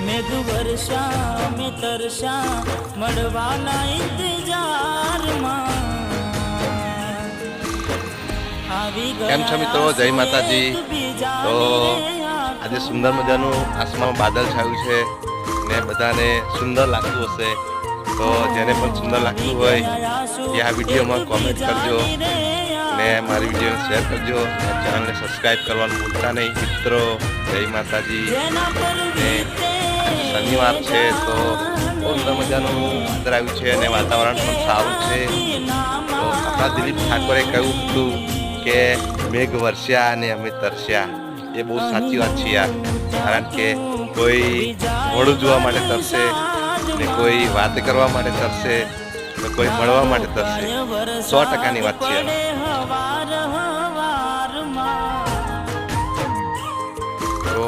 મેઘ વર્ષા મે તરસા મળવાના ઇંતજારમાં આવી ગયા। કેમ છો મિત્રો? જય માતાજી। તો આજે સુંદર મજાનું આસમાનમાં બાદલ છાયું છે ને બધાને સુંદર લાગતું હશે, તો જેને પણ સુંદર લાગતું હોય એ આ વિડીયોમાં કોમેન્ટ કરજો ને મારી વિડીયોને શેર કરજો, ચેનલને સબસ્ક્રાઈબ કરવાનું ભૂલતા નહીં મિત્રો। જય માતાજી। ને શનિવાર છે તો બહુ સુંદર મજાનું વાદળ આવ્યું છે અને વાતાવરણ પણ સારું છે। તો આપણા દિલીપ ઠાકોરે કહ્યું હતું કે મેઘ વરસ્યા અને અમે તરસ્યા, એ બહુ સાચી વાત છે યાર। કારણ કે કોઈ મોડું જોવા માટે તરસે ને કોઈ વાત કરવા માટે તરસે ને કોઈ મળવા માટે તરસે, 100%ની વાત છે યાર। તો